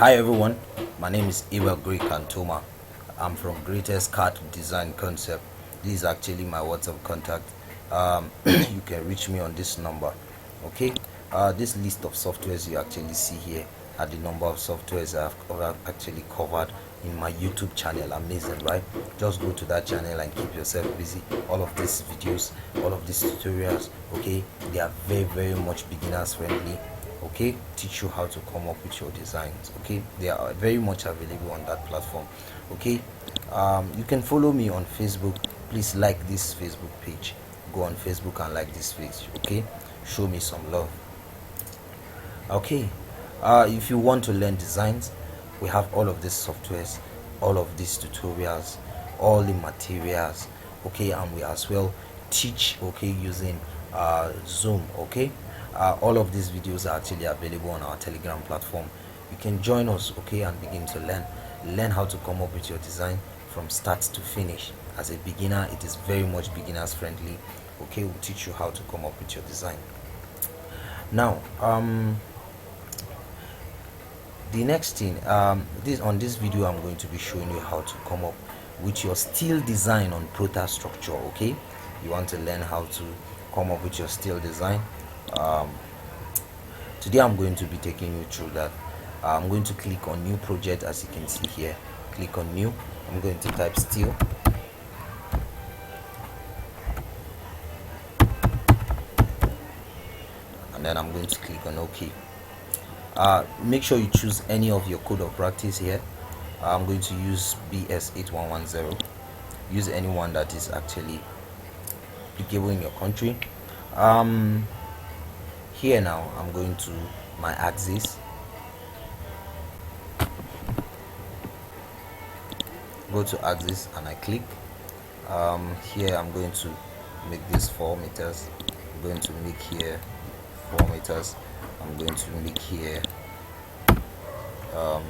Hi everyone, my name is Ewell Grey Cantoma. I'm from GREYTEST Card Design Concept. This is actually my WhatsApp contact. You can reach me on this number. Okay, this list of softwares you actually see here are the number of softwares I've actually covered in my YouTube channel. Amazing, right? Just go to that channel and keep yourself busy. All of these videos, all of these tutorials, okay, they are very much beginners friendly. Okay, teach you how to come up with your designs. Okay, they are very much available on that platform. Okay, you can follow me on Facebook. Please like this Facebook page. Go on Facebook and like this page. Okay, show me some love. Okay, if you want to learn designs, we have all of these softwares, all of these tutorials, all the materials. Okay, and we as well teach, okay, using Zoom. Okay, all of these videos are actually available on our Telegram platform. You can join us, okay, and begin to learn how to come up with your design from start to finish. As a beginner, it is very much beginners friendly. Okay, we'll teach you how to come up with your design. Now the next thing, on this video I'm going to be showing you how to come up with your steel design on protastructure. Okay, you want to learn how to come up with your steel design. Today I'm going to be taking you through that. I'm going to click on new project. As you can see here, click on new. I'm going to type steel, and then I'm going to click on OK. Make sure you choose any of your code of practice here. I'm going to use BS8110. Use anyone that is actually applicable in your country. Here now I'm going to my axis. Go to axis and I click. Here I'm going to make this 4 meters. I'm going to make here 4 meters. I'm going to make here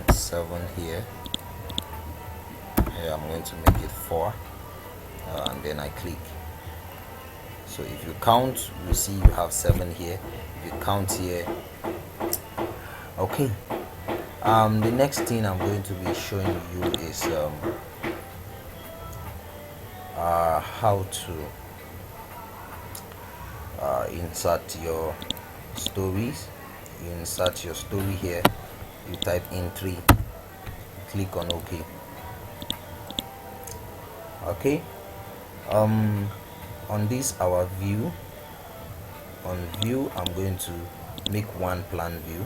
7 here. Here I'm going to make it 4, and then I click. So if you count, you see you have 7 here. If you count here, okay. The next thing I'm going to be showing you is how to insert your stories. You insert your story here. You type in 3. Click on OK. Okay. On this our view. On view, I'm going to make one plan view,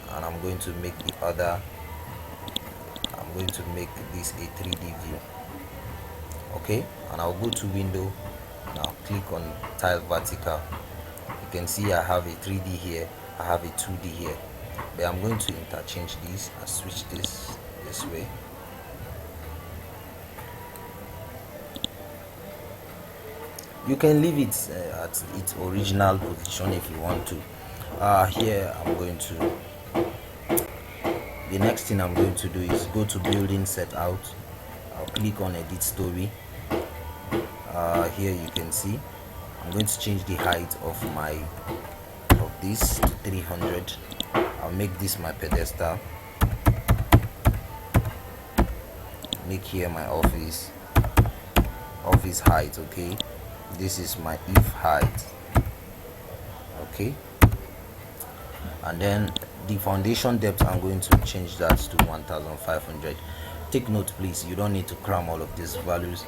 and I'm going to make the other. I'm going to make this a 3D view. Okay, and I'll go to window. Now click on tile vertical. You can see I have a 3D here, I have a 2D here, but I'm going to interchange these and switch this way. You can leave it at its original position if you want to. Here I'm going to, the next thing I'm going to do is go to building set out. I'll click on edit story. Here you can see I'm going to change the height of this to 300. I'll make this my pedestal. Make here my office height. Okay, this is my if height. Okay, and then the foundation depth, I'm going to change that to 1500. Take note please, you don't need to cram all of these values.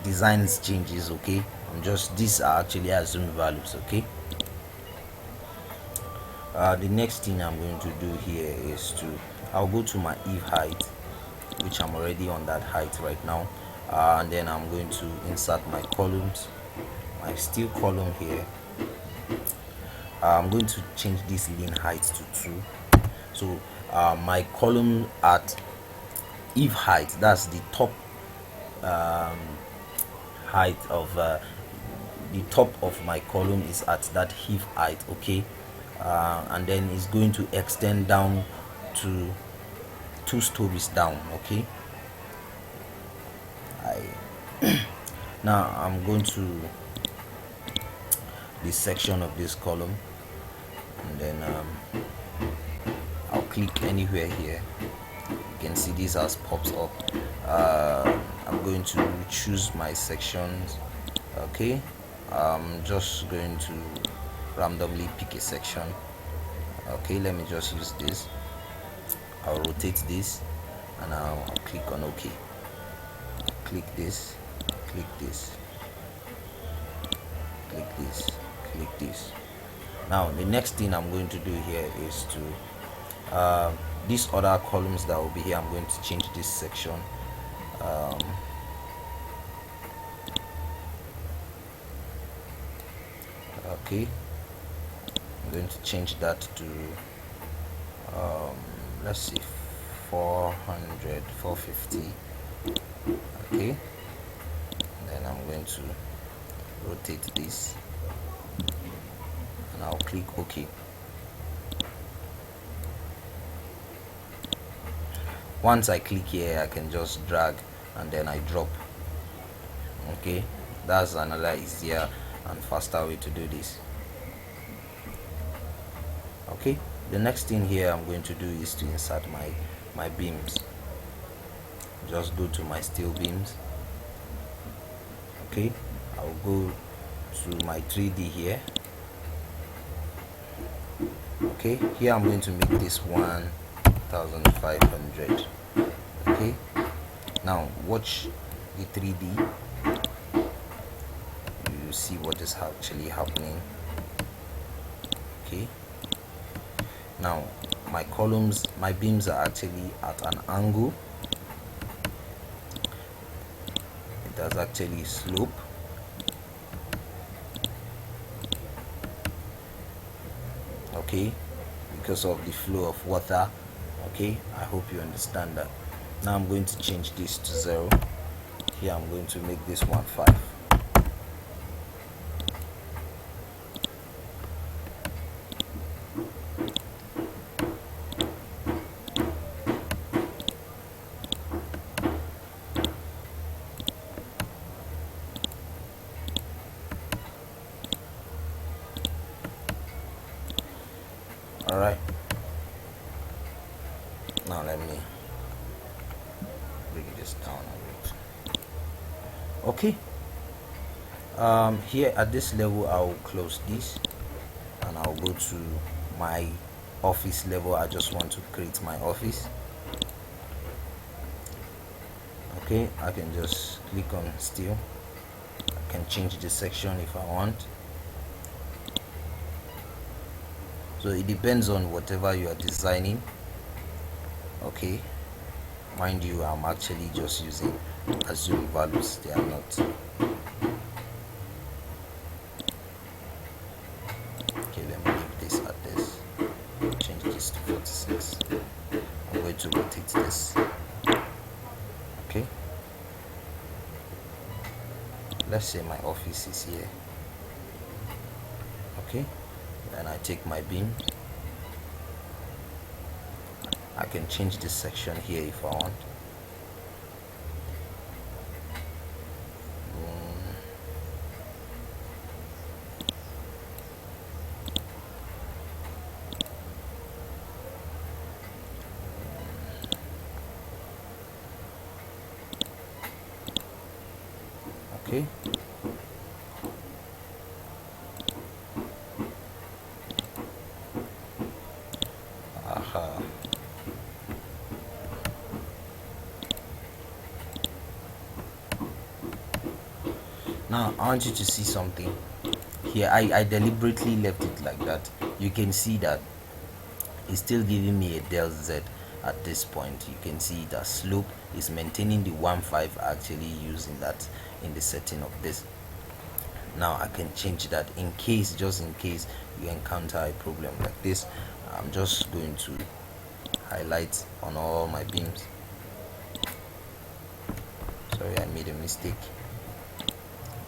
Designs changes. Okay, these are actually assumed values. Okay, the next thing I'm going to do here is I'll go to my if height, which I'm already on that height right now, and then I'm going to insert my columns, my steel column here. I'm going to change this lean height to 2. So my column at if height, that's the top height of the top of my column is at that if height. Okay, and then it's going to extend down to 2 stories down. Okay, now I'm going to this section of this column, and then click anywhere here, you can see this house pops up. I'm going to choose my sections. Okay, I'm just going to randomly pick a section. Okay, let me just use this. I'll rotate this and I'll click on OK. Click this, click this, click this, click this. Now the next thing I'm going to do here is to these other columns that will be here, I'm going to change this section. Okay, I'm going to change that to let's see, 400, 450. Okay, then I'm going to rotate this and I'll click OK. Once I click here, I can just drag and then I drop. Okay, that's another easier and faster way to do this. Okay, the next thing here I'm going to do is to insert my beams. Just go to my steel beams. Okay, I'll go to my 3D here. Okay, here I'm going to make this 1500. Okay, now watch the 3D. You see what is actually happening. Okay, now my columns, my beams are actually at an angle. It does actually slope. Okay, because of the flow of water. Okay, I hope you understand that. Now I'm going to change this to 0. Here I'm going to make this 1.5. Alright, now let me bring this down a bit. Okay, here at this level I'll close this and I'll go to my office level. I just want to create my office. Okay, I can just click on steel. I can change the section if I want. So it depends on whatever you are designing. Okay, mind you, I'm actually just using assumed values, they are not. Okay, let me leave this at this, change this to 46. I'm going to rotate this. Okay, let's say my office is here. Okay, then I take my beam. I can change this section here if I want. Okay. Aha. Now I want you to see something here. I deliberately left it like that. You can see that it's still giving me a del z at this point. You can see that slope is maintaining the 1.5, actually using that in the setting of this. Now I can change that in case, just in case you encounter a problem like this. I'm just going to highlight on all my beams. Sorry, I made a mistake.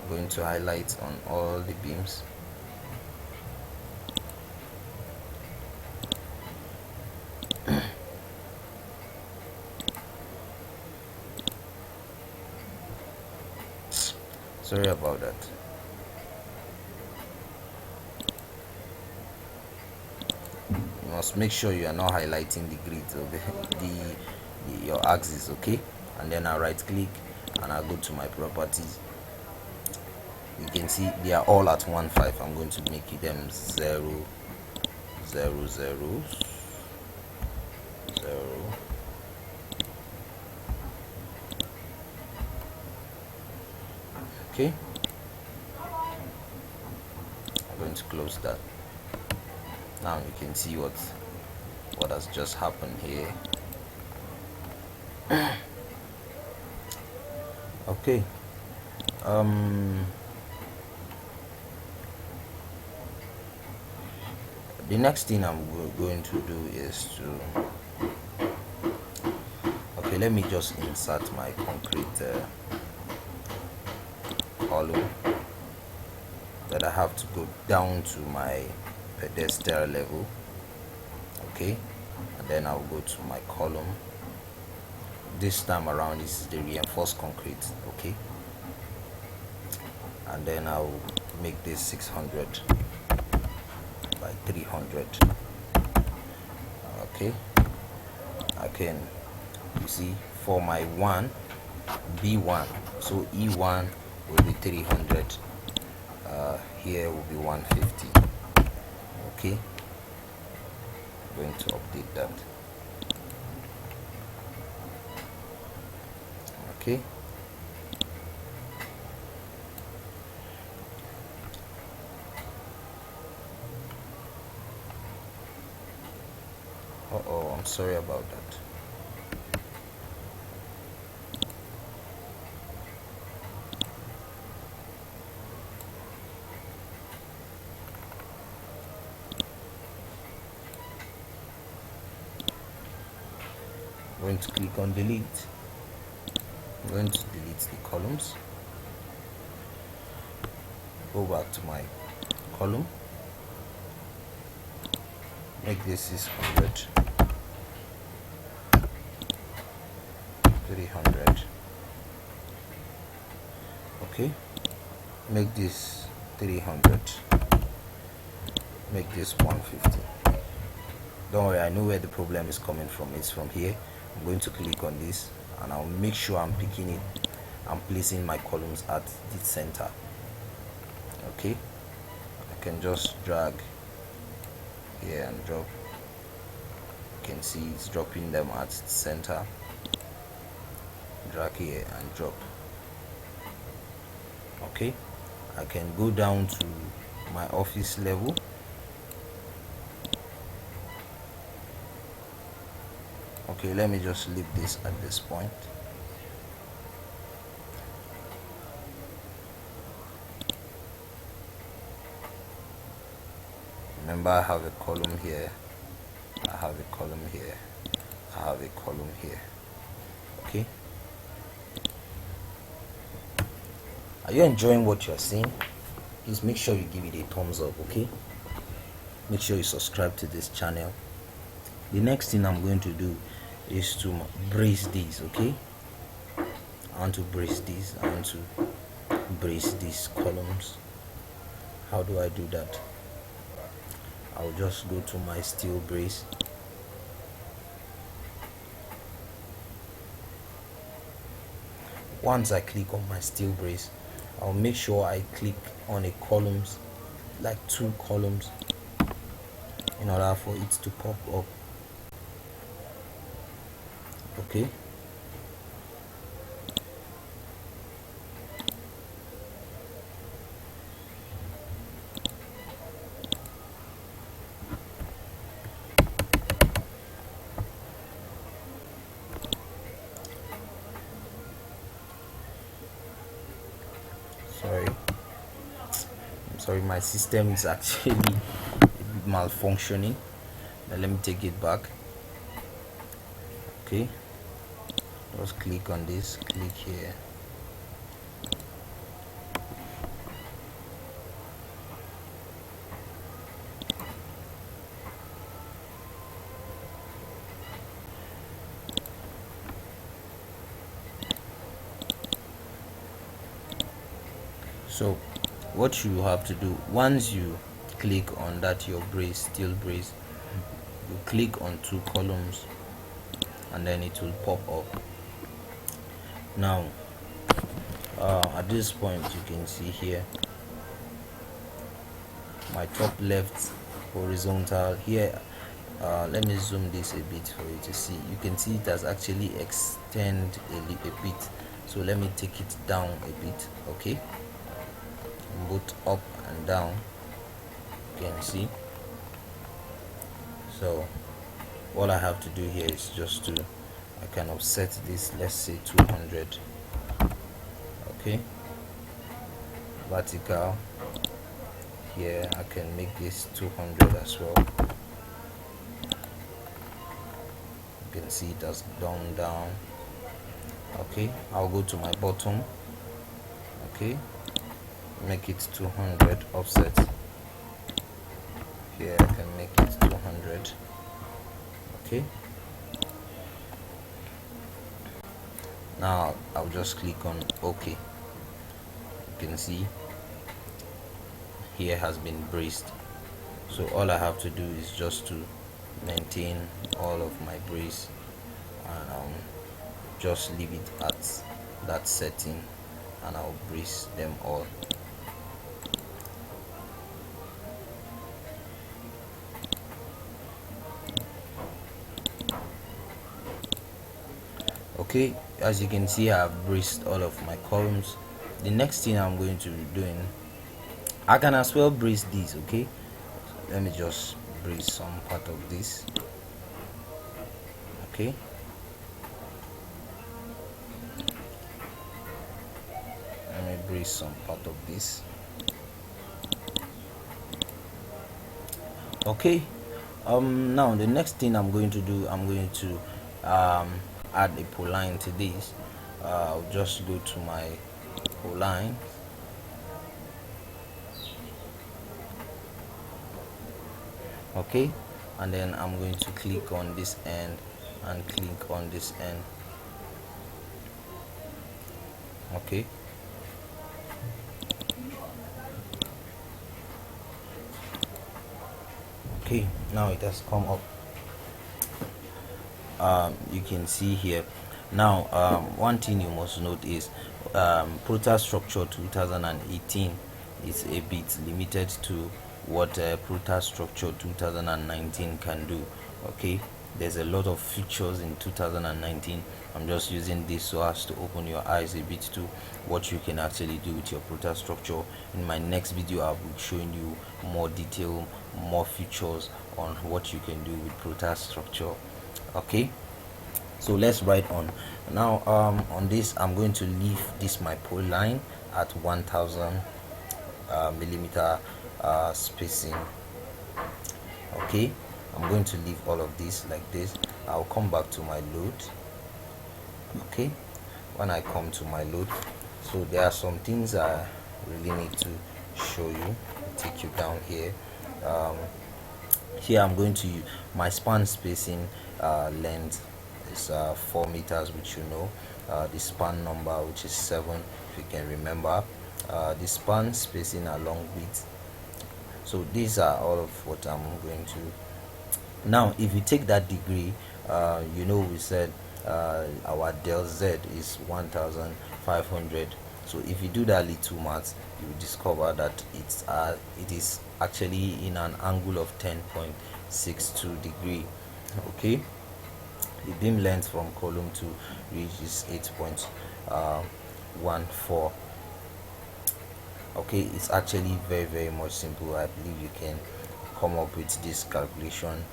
I'm going to highlight on all the beams. Sorry about that. You must make sure you are not highlighting the grid, your axis. Okay, and then I right click and I go to my properties. You can see they are all at 1.5. I'm going to make them 0 0 0 0. Okay, I'm going to close that. Now you can see what has just happened here. Okay, the next thing I'm going to do is to, okay, let me just insert my concrete column, but I have to go down to my pedestal level. Okay, and then I'll go to my column. This time around, this is the reinforced concrete. Okay, and then I'll make this 600 by 300. Okay, again, you see, for my B1, so E1 will be 300, here will be 150. Okay, I'm going to update that. Okay, I'm sorry about that. I'm going to click on delete. I'm going to delete the columns. Go back to my column. Make this 600, 300. Okay, make this 300, make this 150. Don't worry, I know where the problem is coming from. It's from here. I'm going to click on this and I'll make sure I'm picking it. I'm placing my columns at the center. Okay, I can just drag here and drop. You can see it's dropping them at the center. Drag here and drop. Okay, I can go down to my office level. Okay, let me just leave this at this point. Remember, I have a column here, I have a column here, I have a column here. Okay, are you enjoying what you're seeing? Please make sure you give it a thumbs up. Okay, make sure you subscribe to this channel. The next thing I'm going to do is to brace these. Okay, I want to brace these. I want to brace these columns. How do I do that? I'll just go to my steel brace. Once I click on my steel brace, I'll make sure I click on a columns, like 2 columns, in order for it to pop up. Okay, sorry, my system is actually malfunctioning. Now let me take it back. Okay, just click on this, click here. So what you have to do, once you click on that your brace, steel brace, you click on two columns and then it will pop up. Now at this point you can see here my top left horizontal here. Let me zoom this a bit for you to see. You can see it has actually extended a bit, so let me take it down a bit. Okay, both up and down, you can see. So all I have to do here is just to, I can offset this, let's say 200. Okay, vertical here, I can make this 200 as well. You can see it has gone down. Okay, I'll go to my bottom. Okay, make it 200 offset. Here I can make it 200. Okay, now I'll just click on OK. You can see here has been braced, so all I have to do is just to maintain all of my brace and just leave it at that setting, and I'll brace them all. Okay, as you can see, I've braced all of my columns. The next thing I'm going to be doing, I can as well brace these. Okay, let me just brace some part of this. Okay, let me brace some part of this. Okay, now the next thing I'm going to do, I'm going to add a palang to this. I'll just go to my palang. Okay, and then I'm going to click on this end and click on this end. Okay, okay, now it has come up. You can see here now. One thing you must note is protastructure 2018 is a bit limited to what protastructure 2019 can do. Okay, there's a lot of features in 2019. I'm just using this so as to open your eyes a bit to what you can actually do with your protastructure. In my next video, I'll be showing you more detail, more features on what you can do with protastructure. Okay, so let's write on. Now on this, I'm going to leave this my pole line at 1000 millimeter spacing. Okay, I'm going to leave all of this like this. I'll come back to my load. Okay, when I come to my load, so there are some things I really need to show you. Take you down here. Here I'm going to use my span spacing length is 4 meters, which you know. The span number, which is 7, if you can remember. The span spacing along width. So these are all of what I'm going to. Now if you take that degree, you know, we said our del z is 1500. So if you do that little math, you will discover that it is actually in an angle of 10.62 degree. Okay, the beam length from column to ridge is 8.14. Okay, it's actually very much simple. I believe you can come up with this calculation.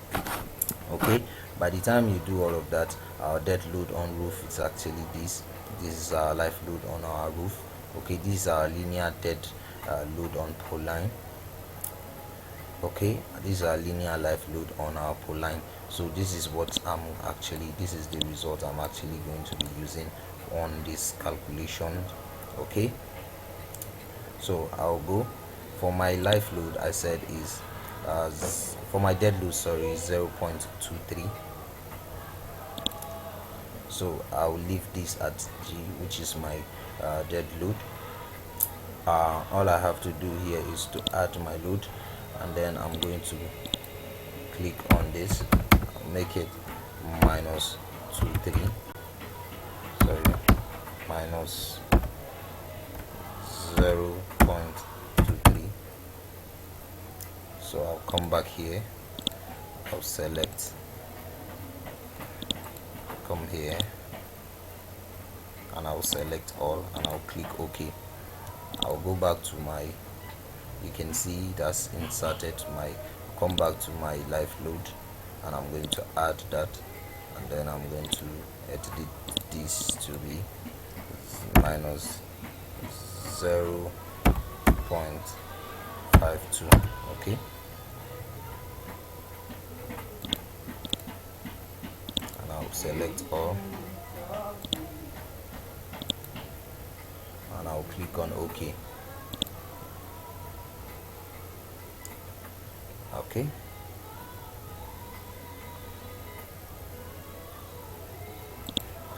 Okay, by the time you do all of that, our dead load on roof is actually this is our life load on our roof. Okay, this is our linear dead load on pole line. Okay, this is our linear life load on our pole line. So this is what this is the result I'm actually going to be using on this calculation. Okay, so I'll go for my life load. I said is for my dead load, sorry, 0.23. So I'll leave this at G, which is my dead load. All I have to do here is to add my load, and then I'm going to click on this. make it minus 23, sorry, minus 0.23. So I'll come back here, I'll select, come here, and I'll select all, and I'll click OK. I'll go back to my, you can see that's inserted my, come back to my live load, and I'm going to add that, and then I'm going to edit this to be minus 0.52. okay, and I'll select all, and I'll click on OK. Okay,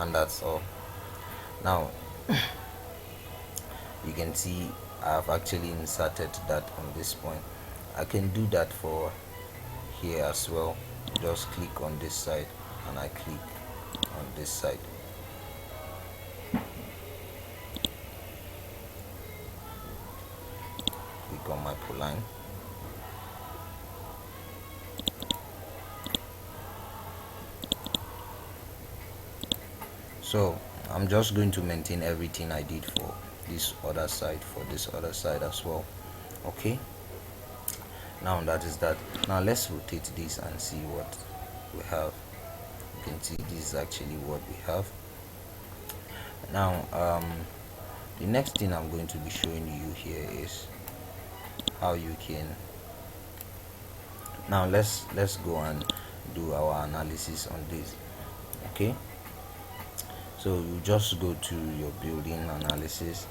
and that's all. Now you can see I've actually inserted that on this point. I can do that for here as well. Just click on this side and I click on this side. Click on my palang. So I'm just going to maintain everything I did for this other side, for this other side as well. Okay, now that is that. Now let's rotate this and see what we have. You can see this is actually what we have. Now the next thing I'm going to be showing you here is how you can, now let's go and do our analysis on this. Okay, so you just go to your building analysis,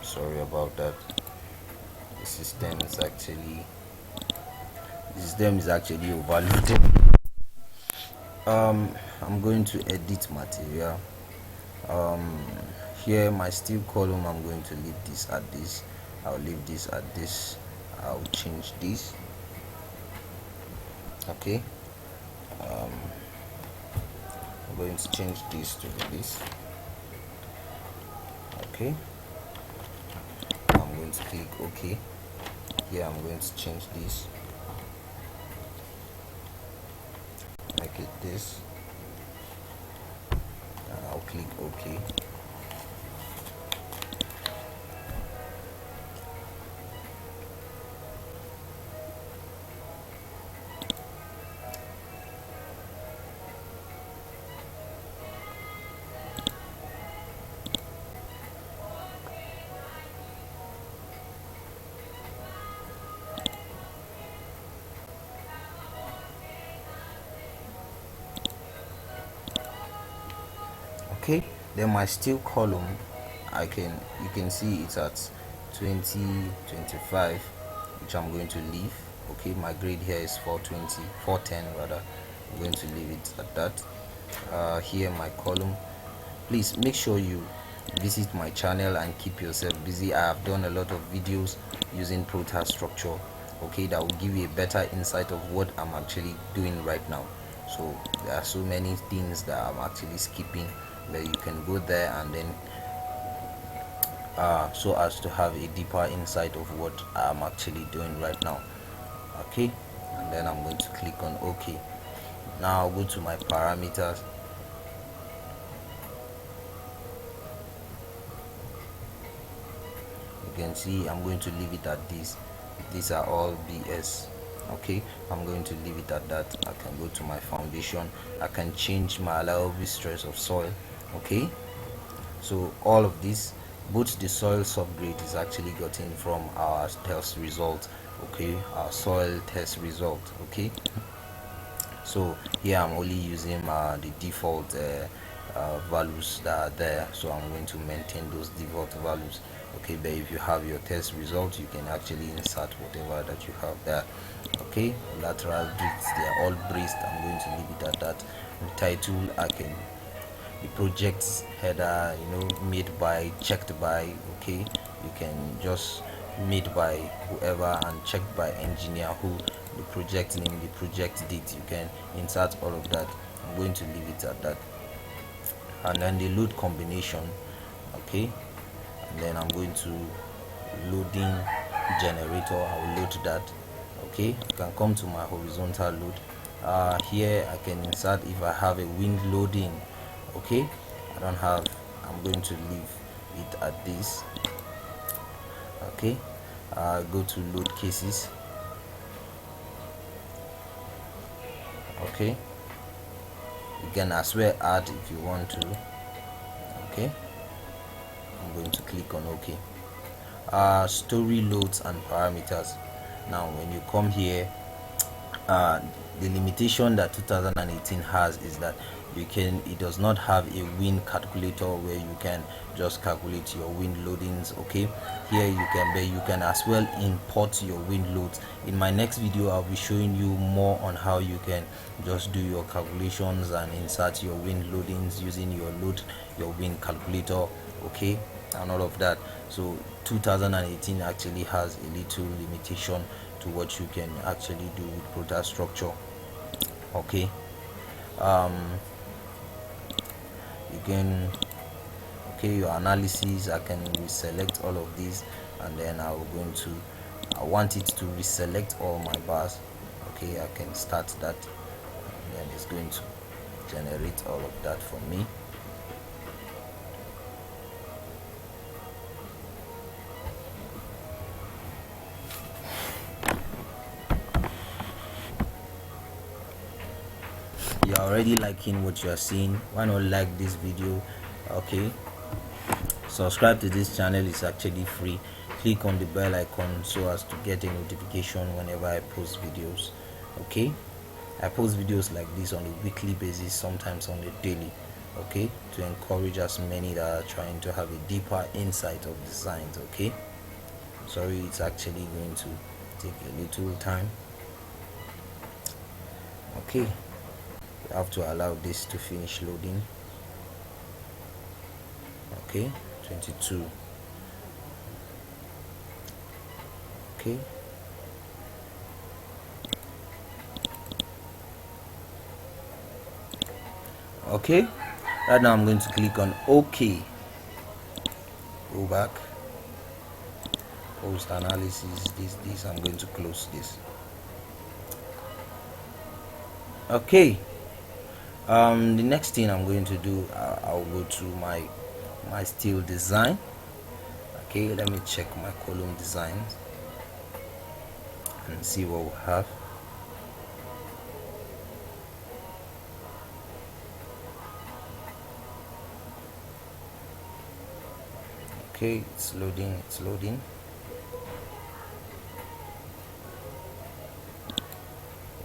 sorry about that. The system is actually overloaded. I'm going to edit material. Here my steel column, I'm going to leave this at this, I'll leave this at this, I'll change this. Okay, I'm going to change this to this. Okay, I'm going to click OK. Here I'm going to change this, make it this, and I'll click OK. Okay, then my steel column, you can see it's at 2025, which I'm going to leave. Okay, my grade here is 410 rather. I'm going to leave it at that. Here my column, please make sure you visit my channel and keep yourself busy. I have done a lot of videos using protastructure, okay, that will give you a better insight of what I'm actually doing right now. So there are so many things that I'm actually skipping, but you can go there and then so as to have a deeper insight of what I'm actually doing right now. Okay, and then I'm going to click on OK. Now I'll go to my parameters. You can see I'm going to leave it at this. These are all BS. Okay, I'm going to leave it at that. I can go to my foundation, I can change my allowable stress of soil. Okay, so all of this, both the soil subgrade is actually gotten from our test result. Okay, our soil test result. Okay, so here I'm only using the default values that are there, so I'm going to maintain those default values. okay, but if you have your test result, you can actually insert whatever that you have there. Okay, lateral bricks, they are all braced. I'm going to leave it at that. The title, I can, the project's header, made by, checked by, okay, you can just made by whoever and checked by engineer, who, the project name, the project date, you can insert all of that. I'm going to leave it at that. And then the load combination, okay, and then I'm going to loading generator, I will load that. Okay, you can come to my horizontal load. Here I can insert if I have a wind loading. Okay, I don't have, I'm going to leave it at this. Okay, go to load cases. Okay, you can as well add if you want to. Okay, I'm going to click on OK. Story loads and parameters. Now when you come here, the limitation that 2018 has is that it does not have a wind calculator where you can just calculate your wind loadings. Okay, here you can as well import your wind loads. In my next video, I'll be showing you more on how you can just do your calculations and insert your wind loadings using your wind calculator, okay, and all of that. So 2018 actually has a little limitation to what you can actually do with protastructure. Okay, you can, okay, your analysis, I can reselect all of these, and then I want it to reselect all my bars. Okay, I can start that, and then it's going to generate all of that for me. You're already liking what you are seeing, why not like this video? Okay, subscribe to this channel, is actually free. Click on the bell icon so as to get a notification whenever I post videos. Okay, I post videos like this on a weekly basis, sometimes on a daily, okay, to encourage as many that are trying to have a deeper insight of designs. Okay, sorry, it's actually going to take a little time. Okay, we have to allow this to finish loading. Okay, 22. Okay, okay, right now I'm going to click on OK. Go back, post analysis, this I'm going to close this. Okay, the next thing I'm going to do, I'll go to my steel design. Okay, let me check my column designs and see what we have. Okay, it's loading.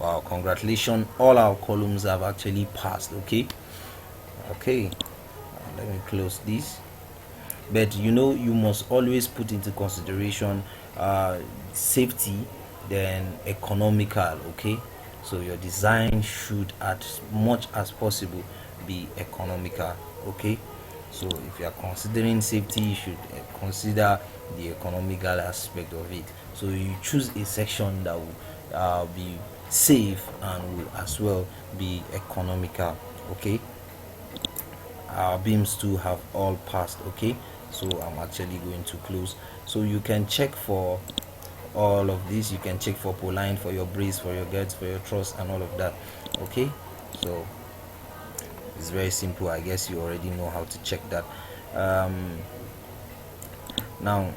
Wow, congratulations, all our columns have actually passed. Okay, let me close this. But you must always put into consideration safety, then economical. Okay, so your design should as much as possible be economical. Okay, so if you are considering safety, you should consider the economical aspect of it. So you choose a section that will be safe and will as well be economical. Okay, our beams too have all passed. Okay, so I'm actually going to close. So you can check for all of this, you can check for poline, for your brace, for your girds, for your truss, and all of that. Okay, so it's very simple. I guess you already know how to check that. Now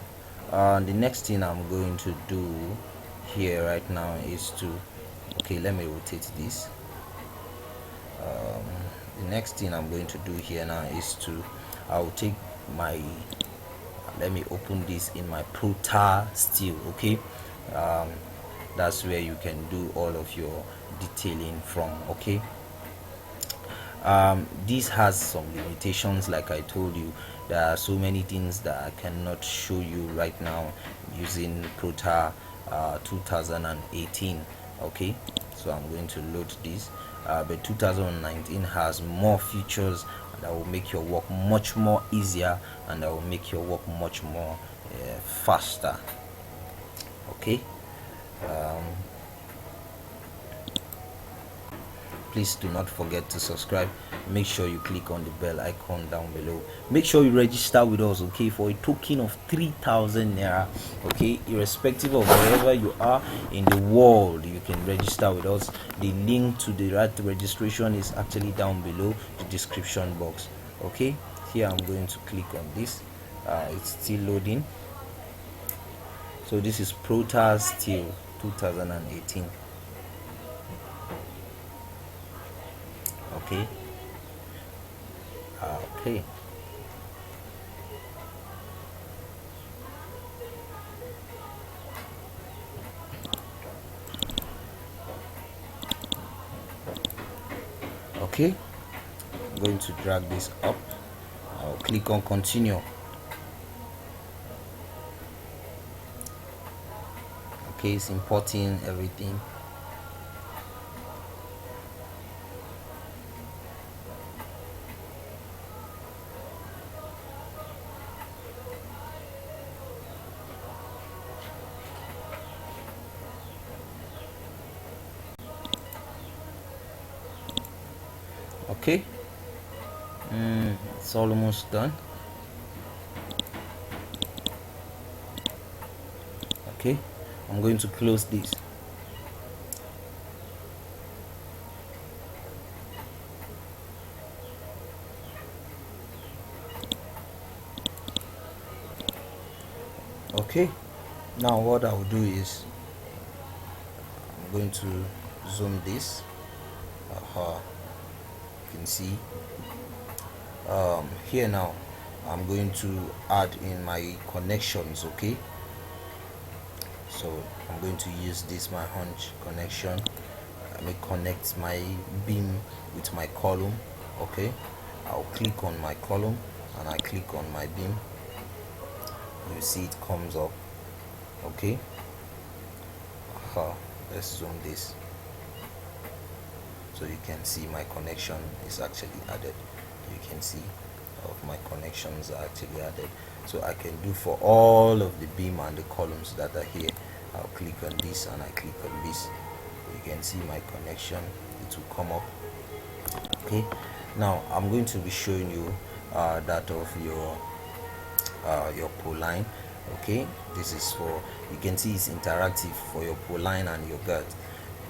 the next thing I'm going to do here right now is to, okay, let me rotate this. The next thing I'm going to do here now is to, I'll take my, let me open this in my ProtaSteel. Okay, that's where you can do all of your detailing from. Okay, this has some limitations, like I told you, There are so many things that I cannot show you right now using Prota 2018. Okay, so I'm going to load this, but 2019 has more features that will make your work much more easier, and that will make your work much more faster. Okay, please do not forget to subscribe. Make sure you click on the bell icon down below. Make sure you register with us, okay, for a token of 3,000 naira. Okay, irrespective of wherever you are in the world, you can register with us. The link to the right registration is actually down below the description box. Okay, here I'm going to click on this. It's still loading. So this is Prota Steel 2018. Okay. Okay. Okay, I'm going to drag this up. I'll click on continue. Okay, it's importing everything. Okay, it's almost done. Okay, I'm going to close this. Okay, now what I will do is I'm going to zoom this. You can see here now I'm going to add in my connections. Okay, so I'm going to use this my hunch connection. Let me connect my beam with my column. Okay, I'll click on my column and I click on my beam. You see it comes up. Okay, let's zoom this so you can see my connection is actually added. You can see of my connections are actually added, so I can do for all of the beam and the columns that are here. I'll click on this and I click on this. You can see my connection, it will come up. Okay, now I'm going to be showing you that of your pull line. Okay, this is for, you can see it's interactive for your pull line and your gut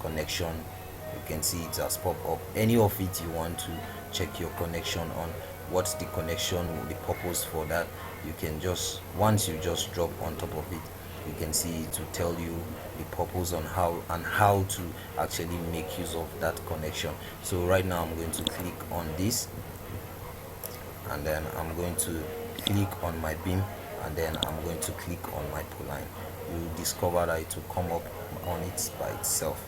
connection. You can see it has popped up. Any of it you want to check your connection on, what's the connection, the purpose for that, you can just, once you just drop on top of it, you can see it to tell you the purpose on how to actually make use of that connection. So right now I'm going to click on this, and then I'm going to click on my beam, and then I'm going to click on my pull line. You discover that it will come up on it by itself.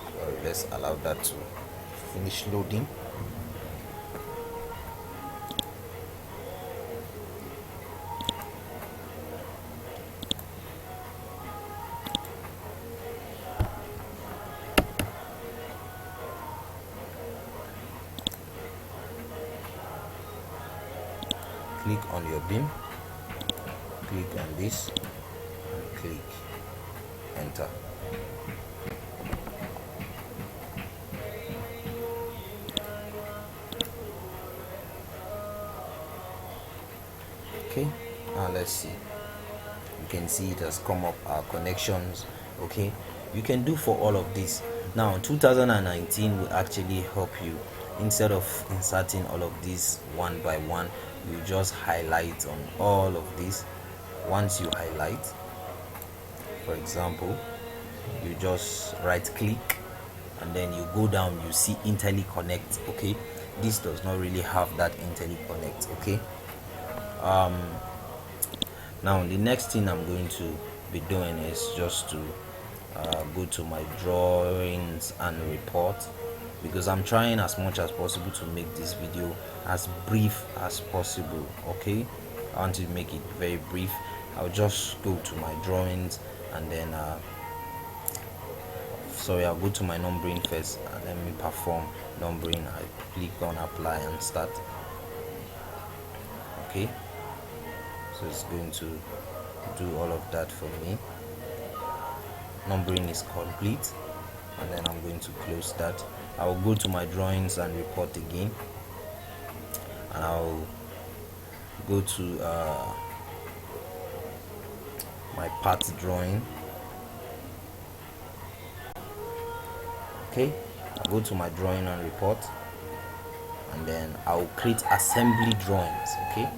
So let's allow that to finish loading. Click on your beam, click on this, and click enter. Okay, now let's see. You can see it has come up our connections. Okay, you can do for all of this. Now 2019 will actually help you. Instead of inserting all of these one by one, you just highlight on all of this. Once you highlight, for example, you just right click and then you go down, you see interconnect. Okay, this does not really have that interconnect. Okay, now the next thing I'm going to be doing is just to go to my drawings and report. because I'm trying as much as possible to make this video as brief as possible. Okay, I want to make it very brief. I'll just go to my drawings and then I'll go to my numbering first and let me perform numbering. I click on apply and start. Okay, so it's going to do all of that for me. Numbering is complete, and then I'm going to close that. I will go to my drawings and report again, and I'll go to my part drawing. Okay, I'll go to my drawing and report, and then I'll create assembly drawings. Okay,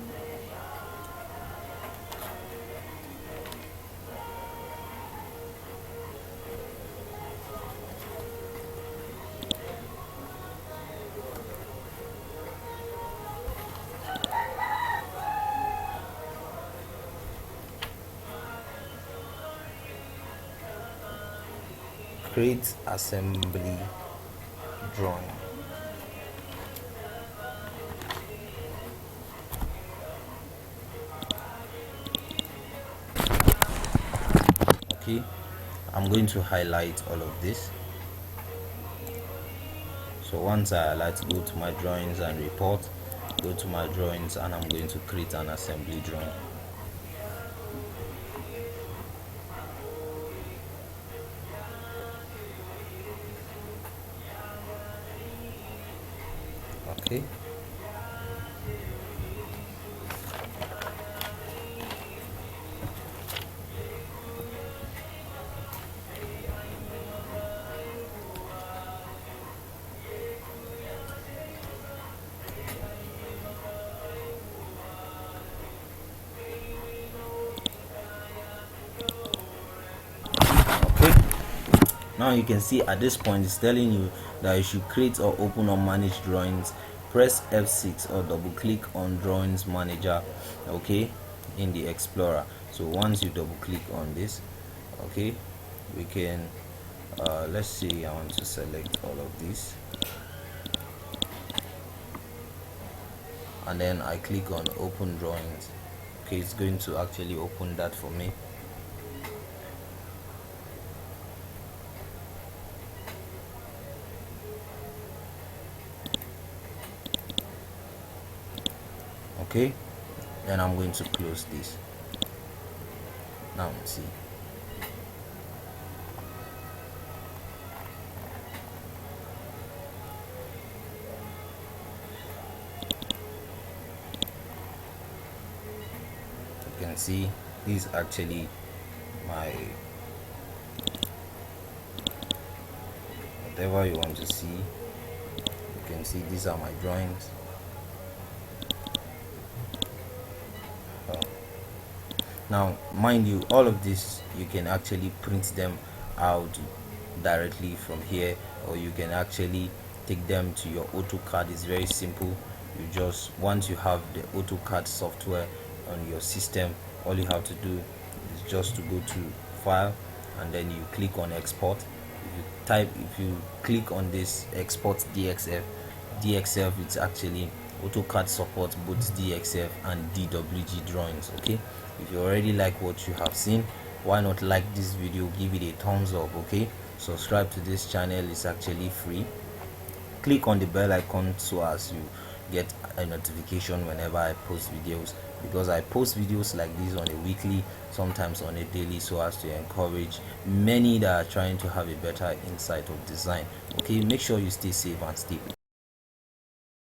create assembly drawing. Okay, I'm going to highlight all of this. So once I highlight, go to my drawings and report, go to my drawings, and I'm going to create an assembly drawing. Okay, now you can see at this point it's telling you that you should create or open or manage drawings. Press F6 or double click on drawings manager, okay, in the explorer. So once you double click on this, okay, we can let's see, I want to select all of this, and then I click on open drawings. Okay, it's going to actually open that for me. Okay, then I'm going to close this. Now see, you can see this is actually my, whatever you want to see. You can see these are my drawings. Now mind you, all of this you can actually print them out directly from here, or you can actually take them to your AutoCAD. It's very simple. You just, once you have the AutoCAD software on your system, all you have to do is just to go to file and then you click on export. If you click on this export DXF, it's actually AutoCAD supports both DXF and DWG drawings. Okay, if you already like what you have seen, why not like this video, give it a thumbs up. Okay, subscribe to this channel, it's actually free. Click on the bell icon so as you get a notification whenever I post videos, because I post videos like this on a weekly, sometimes on a daily, so as to encourage many that are trying to have a better insight of design. Okay, make sure you stay safe and stay